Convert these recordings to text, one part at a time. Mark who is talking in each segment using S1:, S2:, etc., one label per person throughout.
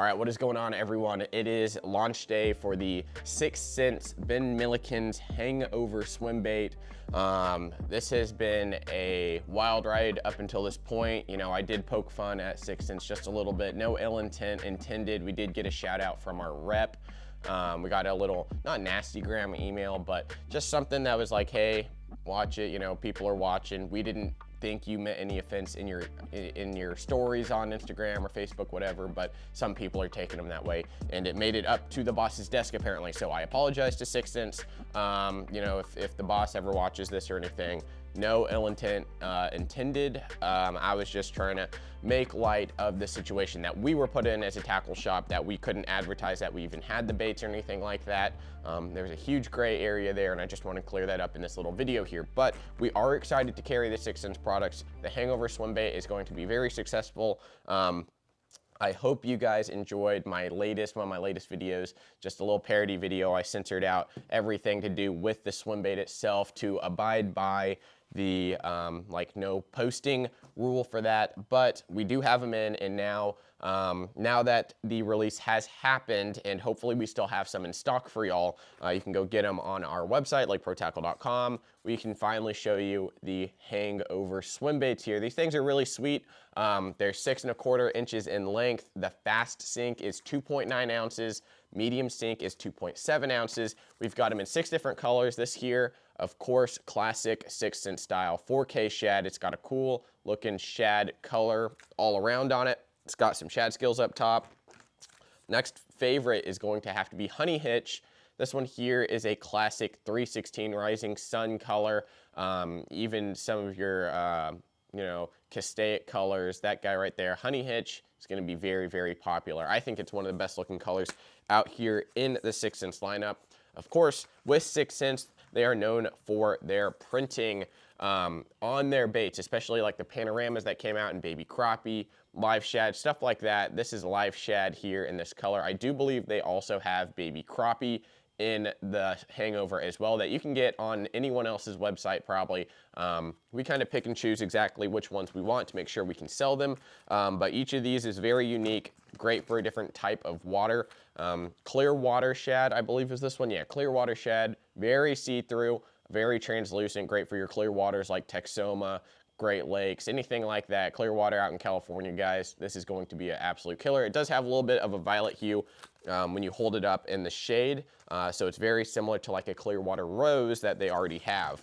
S1: All right, what is going on, everyone? It is launch day for the 6th Sense Ben Milliken's Hangover swim bait. This has been a wild ride up until this point. You know, I did poke fun at 6th Sense just a little bit. No ill intent intended. We did get a shout out from our rep. We got a little, not nasty gram email, but just something that was like, hey, watch it. You know, people are watching. We didn't think you meant any offense in your stories on Instagram or Facebook, whatever, but some people are taking them that way, and it made it up to the boss's desk apparently. So I apologize to 6th Sense. You know, if the boss ever watches this or anything, no ill intent intended. I was just trying to make light of the situation that we were put in as a tackle shop, that we couldn't advertise that we even had the baits or anything like that. There's a huge gray area there, and I just want to clear that up in this little video here. But we are excited to carry the 6th Sense products. The Hangover swim bait is going to be very successful. I hope you guys enjoyed one of my latest videos, just a little parody video. I censored out everything to do with the swim bait itself to abide by the like no posting rule for that, but we do have them in, and now that the release has happened, and hopefully we still have some in stock for y'all, you can go get them on our website, like protackle.com. We can finally show you the Hangover swim baits here. These things are really sweet. They're 6¼ inches in length. The fast sink is 2.9 ounces. Medium sink is 2.7 ounces. We've got them in 6 different colors. This here, of course, classic 6th Sense style 4K shad. It's got a cool looking shad color all around on it. It's got some shad skills up top. Next favorite is going to have to be Honey Hitch. This one here is a classic 316 Rising Sun color. Even some of your, you know, Castaic colors, that guy right there, Honey Hitch, is going to be very, very popular. I think it's one of the best looking colors out here in the 6th Sense lineup. Of course, with 6th Sense, they are known for their printing on their baits, especially like the panoramas that came out in Baby Crappie, Live Shad, stuff like that. This is Live Shad here in this color. I do believe they also have Baby Crappie in the Hangover as well, that you can get on anyone else's website probably. We kind of pick and choose exactly which ones we want to make sure we can sell them, but each of these is very unique, great for a different type of water. Clear water shad, I believe is this one. Yeah, clear water shad, very see-through, very translucent, great for your clear waters like Texoma, Great Lakes, anything like that. Clear water out in California, guys, this is going to be an absolute killer. It does have a little bit of a violet hue when you hold it up in the shade, so it's very similar to like a clear water rose that they already have.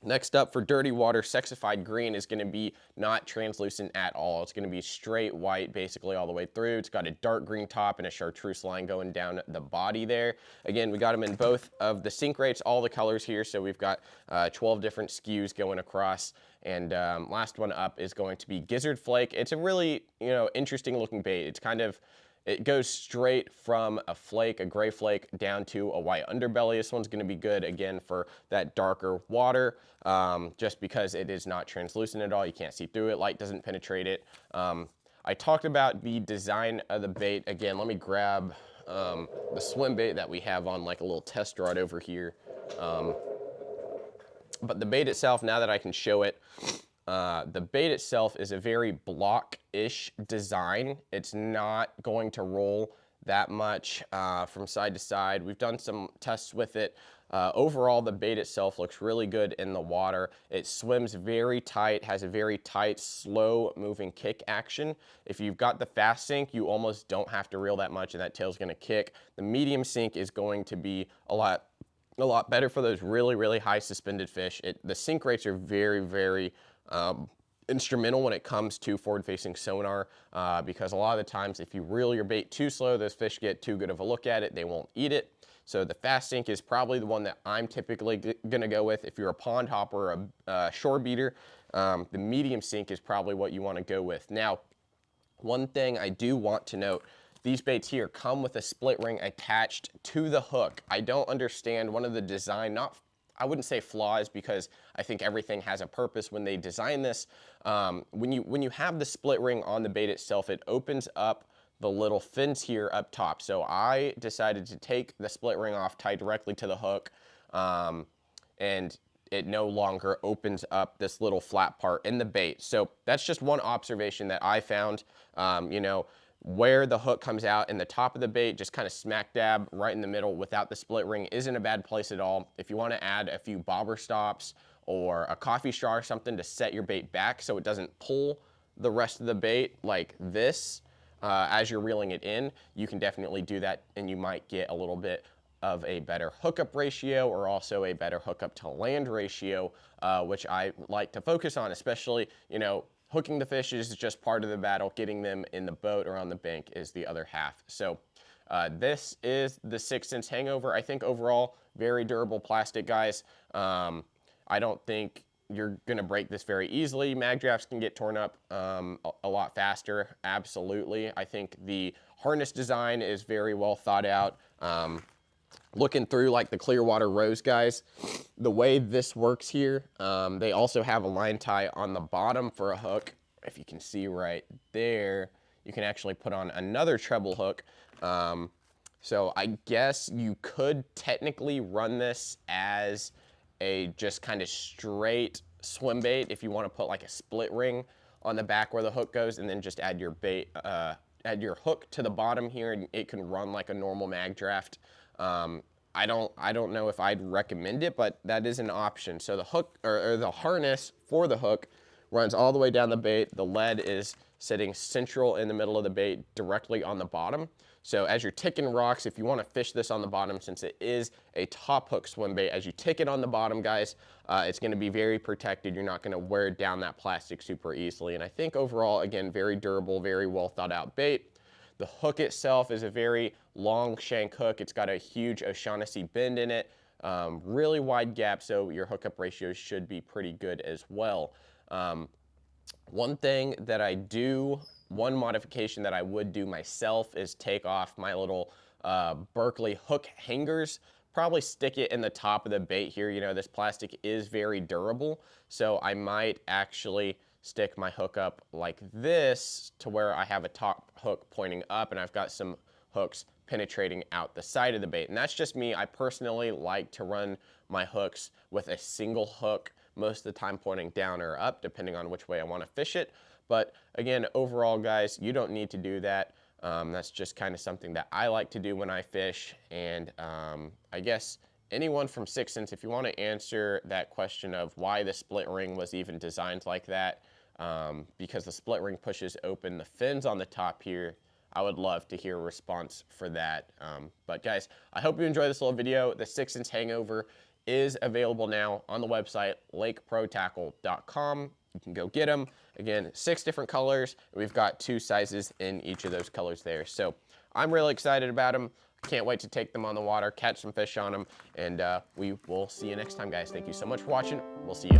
S1: Next up for dirty water, Sexified Green is going to be not translucent at all. It's going to be straight white basically all the way through. It's got a dark green top and a chartreuse line going down the body there. Again, we got them in both of the sink rates, all the colors here. So we've got 12 different SKUs going across. And last one up is going to be Gizzard Flake. It's a really, you know, interesting looking bait. It's kind of, it goes straight from a flake, a gray flake, down to a white underbelly. This one's going to be good, again, for that darker water, just because it is not translucent at all. You can't see through it. Light doesn't penetrate it. I talked about the design of the bait. Again, let me grab the swim bait that we have on like a little test rod over here. But the bait itself, now that I can show it, the bait itself is a very block-ish design. It's not going to roll that much from side to side. We've done some tests with it. Overall, the bait itself looks really good in the water. It swims very tight, has a very tight, slow-moving kick action. If you've got the fast sink, you almost don't have to reel that much, and that tail's going to kick. The medium sink is going to be a lot better for those really, really high suspended fish. The sink rates are very, very instrumental when it comes to forward-facing sonar, because a lot of the times if you reel your bait too slow, those fish get too good of a look at it, they won't eat it. So the fast sink is probably the one that I'm typically going to go with. If you're a pond hopper or a shore beater, the medium sink is probably what you want to go with. Now, one thing I do want to note, these baits here come with a split ring attached to the hook. I don't understand one of the design, I wouldn't say flaws, because I think everything has a purpose when they design this. When you have the split ring on the bait itself, it opens up the little fins here up top. So I decided to take the split ring off, tie directly to the hook, and it no longer opens up this little flat part in the bait. So that's just one observation that I found. You know, where the hook comes out in the top of the bait, just kind of smack dab right in the middle without the split ring, isn't a bad place at all. If you want to add a few bobber stops or a coffee straw or something to set your bait back so it doesn't pull the rest of the bait like this as you're reeling it in, you can definitely do that, and you might get a little bit of a better hookup ratio, or also a better hookup to land ratio, which I like to focus on, especially, you know, hooking the fish is just part of the battle. Getting them in the boat or on the bank is the other half. So this is the 6th Sense Hangover. I think overall, very durable plastic, guys. I don't think you're gonna break this very easily. Mag drafts can get torn up a lot faster, absolutely. I think the harness design is very well thought out. Looking through like the Clearwater Rose, guys, the way this works here, they also have a line tie on the bottom for a hook. If you can see right there, you can actually put on another treble hook. So I guess you could technically run this as a just kind of straight swim bait if you want to put like a split ring on the back where the hook goes, and then just add your bait, add your hook to the bottom here, and it can run like a normal mag draft. I don't know if I'd recommend it, but that is an option. So the hook, or the harness for the hook, runs all the way down the bait. The lead is sitting central in the middle of the bait, directly on the bottom. So as you're ticking rocks, if you want to fish this on the bottom, since it is a top hook swim bait, as you tick it on the bottom, guys, it's going to be very protected. You're not going to wear down that plastic super easily. And I think overall, again, very durable, very well thought out bait. The hook itself is a very long shank hook. It's got a huge O'Shaughnessy bend in it, really wide gap, so your hookup ratios should be pretty good as well. One thing that I do, one modification that I would do myself, is take off my little Berkeley hook hangers. Probably stick it in the top of the bait here. You know, this plastic is very durable, so I might actually stick my hook up like this to where I have a top hook pointing up, and I've got some hooks penetrating out the side of the bait. And that's just me. I personally like to run my hooks with a single hook most of the time, pointing down or up, depending on which way I want to fish it. But again, overall, guys, you don't need to do that. That's just kind of something that I like to do when I fish. And I guess anyone from 6th Sense, if you want to answer that question of why the split ring was even designed like that, because the split ring pushes open the fins on the top here, I would love to hear a response for that. But guys, I hope you enjoyed this little video. The 6th Sense Hangover is available now on the website, lakeprotackle.com. You can go get them. Again, 6 different colors. We've got 2 sizes in each of those colors there. So I'm really excited about them. Can't wait to take them on the water, catch some fish on them, and we will see you next time, guys. Thank you so much for watching. We'll see you.